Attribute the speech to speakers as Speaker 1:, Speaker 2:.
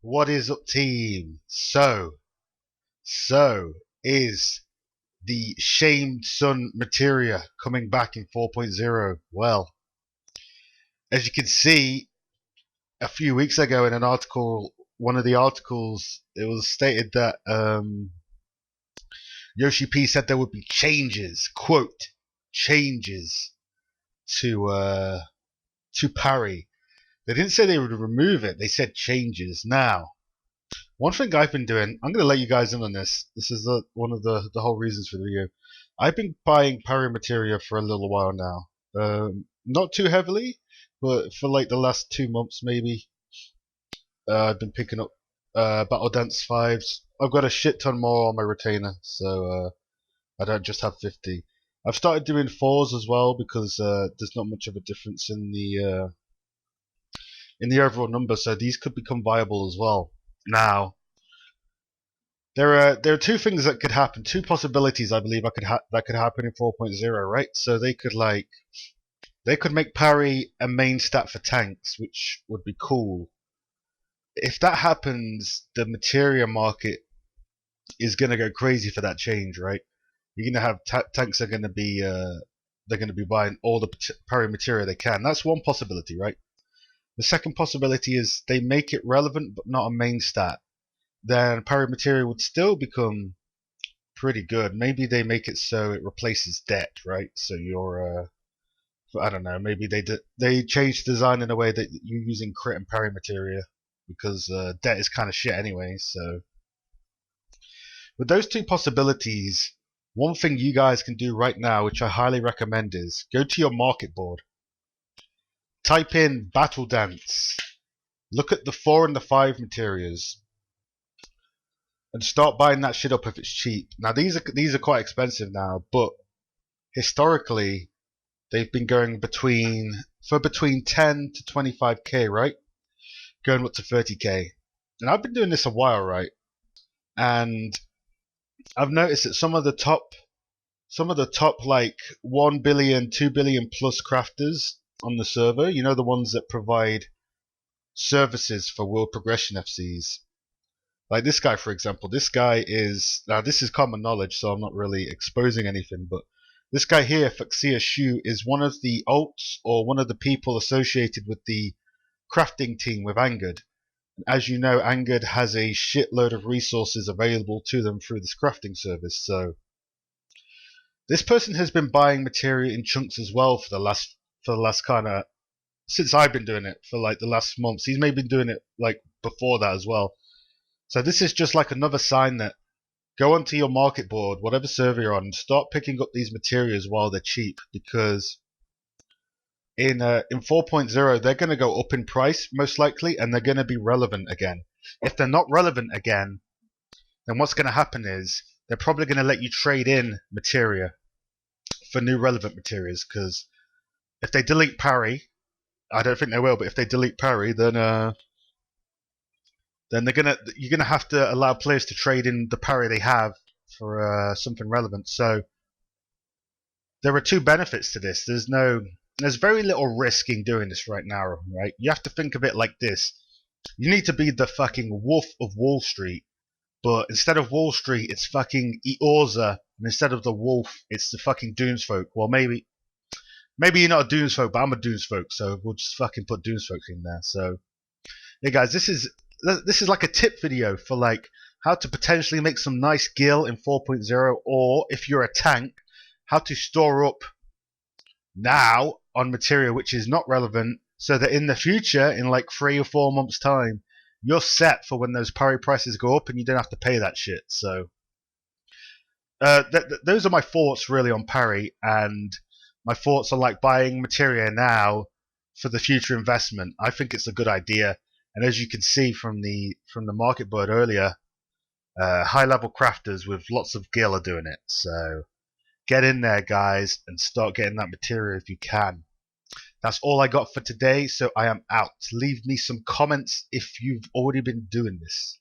Speaker 1: What is up, team? So is the shamed sun materia coming back in 4.0? Well, as you can see, a few weeks ago in an article, one of the articles, it was stated that Yoshi P said there would be changes, quote, changes to parry. They didn't say they would remove it. They said changes. Now, one thing I've been doing, I'm going to let you guys in on this. This is one of the whole reasons for the video. I've been buying parry materia for a little while now. Not too heavily, but for like the last 2 months maybe. I've been picking up Battle Dance 5s. I've got a shit ton more on my retainer, so I don't just have 50. I've started doing 4s as well because there's not much of a difference in the overall number, so these could become viable as well. Now, there are two things that could happen, two possibilities I believe that could happen in 4.0, right? So they could make parry a main stat for tanks, which would be cool. If that happens, the materia market is gonna go crazy for that change, right? You're gonna have tanks are gonna be they're gonna be buying all the parry materia they can. That's one possibility, right? The second possibility is they make it relevant but not a main stat. Then parry materia would still become pretty good. Maybe they make it so it replaces debt, right? So you're I don't know, maybe they change design in a way that you're using crit and parry materia because debt is kind of shit anyway. So with those two possibilities, one thing you guys can do right now, which I highly recommend, is go to your market board, type in Battle Dance, look at the 4 and the 5 materias, and start buying that shit up if it's cheap. Now these are quite expensive now, but historically they've been going between 10 to 25k, right? Going up to 30k. And I've been doing this a while, right? And I've noticed that some of the top like 1 billion, 2 billion plus crafters on the server, you know, the ones that provide services for World Progression FCs. Like this guy, for example. This guy is, now this is common knowledge, so I'm not really exposing anything, but this guy here, FFXIV, is one of the alts or one of the people associated with the crafting team with Angered. As you know, Angered has a shitload of resources available to them through this crafting service. So this person has been buying materia in chunks as well for the last kind of, since I've been doing it for like the last months. He's maybe been doing it like before that as well. So this is just like another sign that go onto your market board, whatever server you're on, start picking up these materials while they're cheap, because in 4.0 they're going to go up in price most likely, and they're going to be relevant again. If they're not relevant again, then what's going to happen is they're probably going to let you trade in materia for new relevant materials, because if they delete parry, I don't think they will, but if they delete parry, then you're gonna have to allow players to trade in the parry they have for something relevant. So there are two benefits to this. There's very little risk in doing this right now, right? You have to think of it like this. You need to be the fucking Wolf of Wall Street, but instead of Wall Street, it's fucking Eorza, and instead of the Wolf, it's the fucking Doomsfolk. Well, maybe you're not a Doomsfolk, but I'm a Doomsfolk, so we'll just fucking put Doomsfolk in there. So, yeah, guys, this is like a tip video for like how to potentially make some nice gil in 4.0, or if you're a tank, how to store up now on materia which is not relevant, so that in the future, in like 3 or 4 months time, you're set for when those parry prices go up and you don't have to pay that shit. So those are my thoughts really on parry, and my thoughts are like buying materia now for the future investment. I think it's a good idea. And as you can see from the market board earlier, high level crafters with lots of gil are doing it. So get in there, guys, and start getting that materia if you can. That's all I got for today, so I am out. Leave me some comments if you've already been doing this.